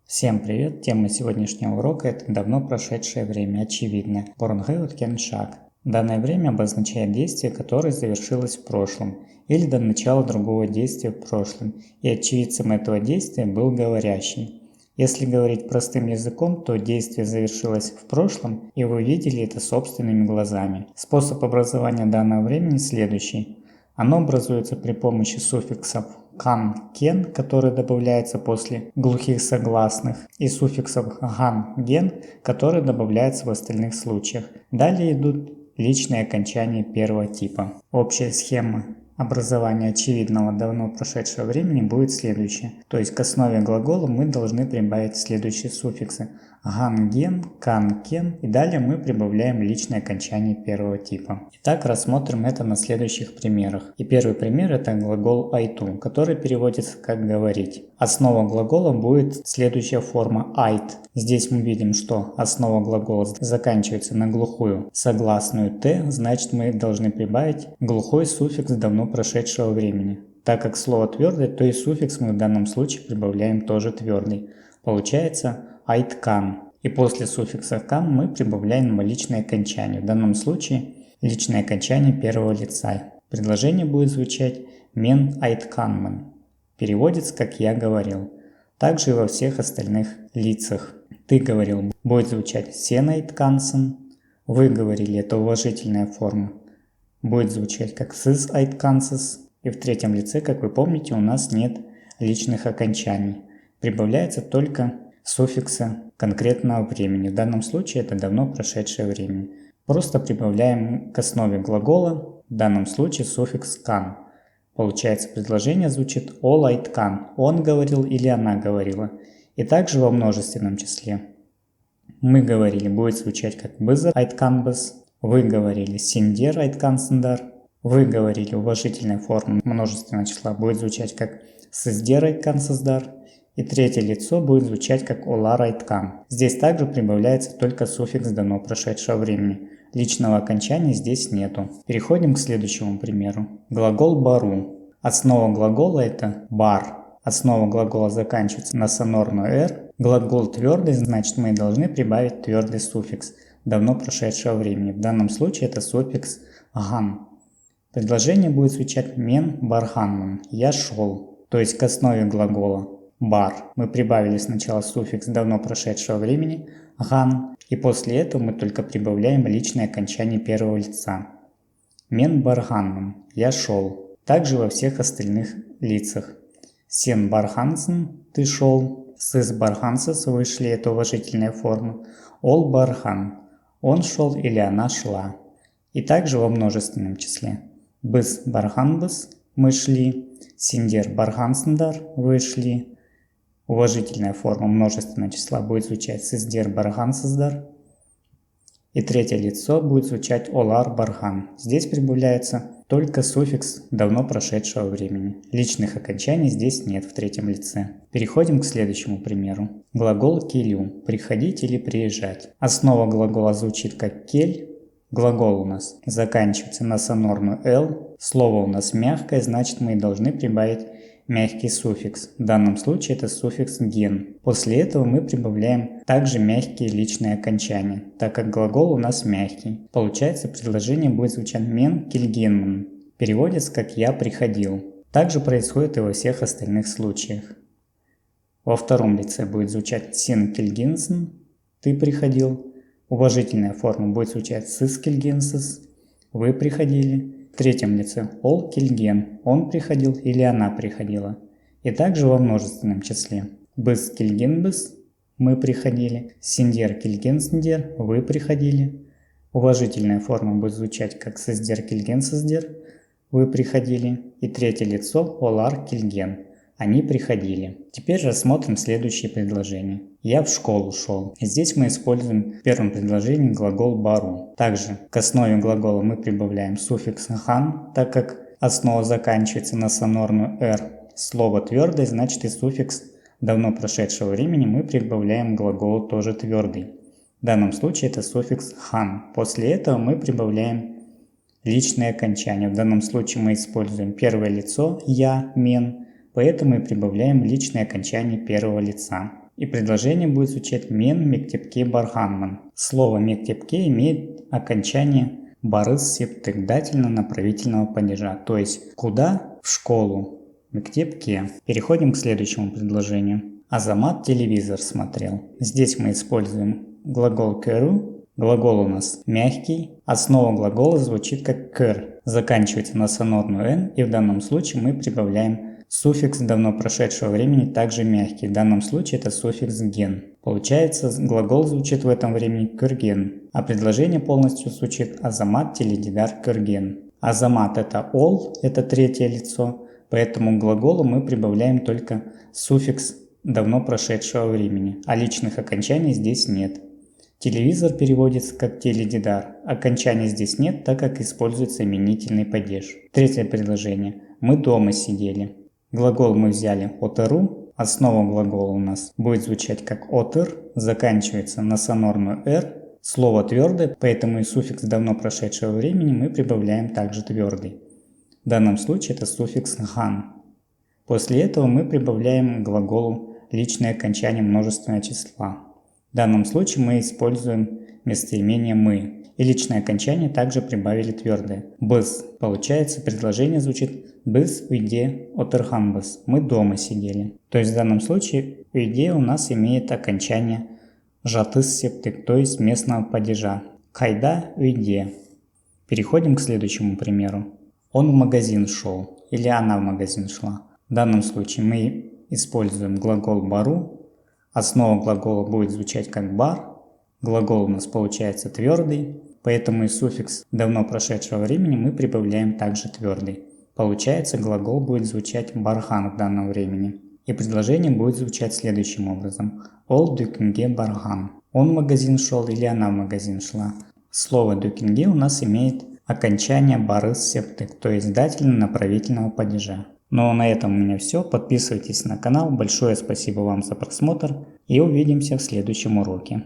Всем привет! Тема сегодняшнего урока – это давно прошедшее время, очевидно. Борнгеут кеншак. Данное время обозначает действие, которое завершилось в прошлом, или до начала другого действия в прошлом, и очевидцем этого действия был говорящий. Если говорить простым языком, то действие завершилось в прошлом, и вы видели это собственными глазами. Способ образования данного времени следующий. Оно образуется при помощи суффиксов кан, кен, который добавляется после глухих согласных, и суффиксов ган, ген, который добавляется в остальных случаях. Далее идут личные окончания первого типа. Общая схема образования очевидного давно прошедшего времени будет следующая. То есть к основе глагола мы должны прибавить следующие суффиксы. Ган, ген, кан, кен. И далее мы прибавляем личное окончание первого типа. Итак, рассмотрим это на следующих примерах. И первый пример это глагол айту, который переводится как говорить. Основа глагола будет следующая форма айт. Здесь мы видим, что основа глагола заканчивается на глухую согласную т, значит мы должны прибавить глухой суффикс давно прошедшего времени. Так как слово твердое, то и суффикс мы в данном случае прибавляем тоже твердый. Получается айткан. И после суффикса кан мы прибавляем личное окончание. В данном случае личное окончание первого лица. Предложение будет звучать мен айтканман. Переводится как я говорил. Также и во всех остальных лицах. Ты говорил будет звучать сен айткансен. Вы говорили, это уважительная форма. Будет звучать как сис айткансес. И в третьем лице, как вы помните, у нас нет личных окончаний. Прибавляется только суффиксы конкретного времени. В данном случае это давно прошедшее время. Просто прибавляем к основе глагола, в данном случае суффикс кан. Получается, предложение звучит all айткан. Он говорил или она говорила. И также во множественном числе. Мы говорили будет звучать как быза айтканбыз. Вы говорили синдер айткансендар. Вы говорили уважительная форма множественного числа будет звучать как сиздер айткансездар. И третье лицо будет звучать как олар айткан. Здесь также прибавляется только суффикс давно прошедшего времени. Личного окончания здесь нету. Переходим к следующему примеру. Глагол бару. Основа глагола это бар. Основа глагола заканчивается на сонорную «р». Глагол твердый, значит мы должны прибавить твердый суффикс давно прошедшего времени. В данном случае это суффикс ган. Предложение будет звучать мен барханман. Я шел. То есть к основе глагола бар мы прибавили сначала суффикс давно прошедшего времени ган. И после этого мы только прибавляем личное окончание первого лица. Мен барханман. Я шел. Также во всех остальных лицах. Сен бархансен. Ты шел. Сис бархансес. Вышли. Это уважительная форма. Ол бархан. Он шел или она шла. И также во множественном числе. Быз барханбыз. Мы шли. Синдер бархансендар. Вы шли. Уважительная форма множественного числа будет звучать сиздер бархансездар. И третье лицо будет звучать олар бархан. Здесь прибавляется только суффикс давно прошедшего времени. Личных окончаний здесь нет в третьем лице. Переходим к следующему примеру. Глагол келю. Приходить или приезжать. Основа глагола звучит как кель. Глагол у нас заканчивается на сонорную «л». Слово у нас мягкое, значит мы должны прибавить мягкий суффикс. В данном случае это суффикс ген. После этого мы прибавляем также мягкие личные окончания, так как глагол у нас мягкий. Получается, предложение будет звучать мен кильгенман. Переводится как я приходил. Также происходит и во всех остальных случаях. Во втором лице будет звучать син кильгенсен. Ты приходил. Уважительная форма будет звучать сис кильгенсес. Вы приходили. В третьем лице ол кильген. Он приходил или она приходила. И также во множественном числе. Быз кильгенбыз. Мы приходили. Синдер кильгенсендер. Вы приходили. Уважительная форма будет звучать как сиздер кильгенсездер. Вы приходили. И третье лицо олар кильген. Они приходили. Теперь рассмотрим следующие предложения. Я в школу шел. Здесь мы используем в первом предложении глагол бару. Также к основе глагола мы прибавляем суффикс хан, так как основа заканчивается на сонорную «р». Слово твердое, значит и суффикс давно прошедшего времени мы прибавляем к глаголу тоже твердый. В данном случае это суффикс хан. После этого мы прибавляем личное окончание. В данном случае мы используем первое лицо я, мен. Поэтому мы прибавляем личное окончание первого лица. И предложение будет звучать «Мен мектепке барханман». Слово «мектепке» имеет окончание «барыс септык» дательно-направительного падежа, то есть «куда?» в школу, мектепке. Переходим к следующему предложению. Азамат телевизор смотрел. Здесь мы используем глагол «көру». Глагол у нас мягкий. Основа глагола звучит как «кыр». Заканчивается на сонорную «н», и в данном случае мы прибавляем суффикс давно прошедшего времени, также мягкий. В данном случае это суффикс «ген». Получается, глагол звучит в этом времени «кырген», а предложение полностью звучит «Азамат теледидар кырген». Азамат – это «ол», это третье лицо, поэтому к глаголу мы прибавляем только суффикс давно прошедшего времени, а личных окончаний здесь нет. Телевизор переводится как теледидар. Окончания здесь нет, так как используется именительный падеж. Третье предложение. Мы дома сидели. Глагол мы взяли «отыру». Основа глагола у нас будет звучать как «отыр», заканчивается на сонорную «р». Слово твердое, поэтому и суффикс давно прошедшего времени мы прибавляем также твердый. В данном случае это суффикс «хан». После этого мы прибавляем к глаголу личное окончание множественного числа. В данном случае мы используем местоимение «мы». И личное окончание также прибавили твердое. «Быз». Получается, предложение звучит «быз уйде отырханбыз». Мы дома сидели. То есть в данном случае уйде у нас имеет окончание жатыс септык, то есть местного падежа. Кайда уйде. Переходим к следующему примеру. Он в магазин шел или она в магазин шла. В данном случае мы используем глагол «бару». Основа глагола будет звучать как «бар». Глагол у нас получается твердый, поэтому и суффикс давно прошедшего времени мы прибавляем также твердый. Получается, глагол будет звучать «бархан» в данном времени. И предложение будет звучать следующим образом. «Ол дюкинге бархан». Он в магазин шел или она в магазин шла. Слово «дюкинге» у нас имеет окончание «барыс септык», то есть дательно-направительного падежа. Ну а на этом у меня все. Подписывайтесь на канал. Большое спасибо вам за просмотр и увидимся в следующем уроке.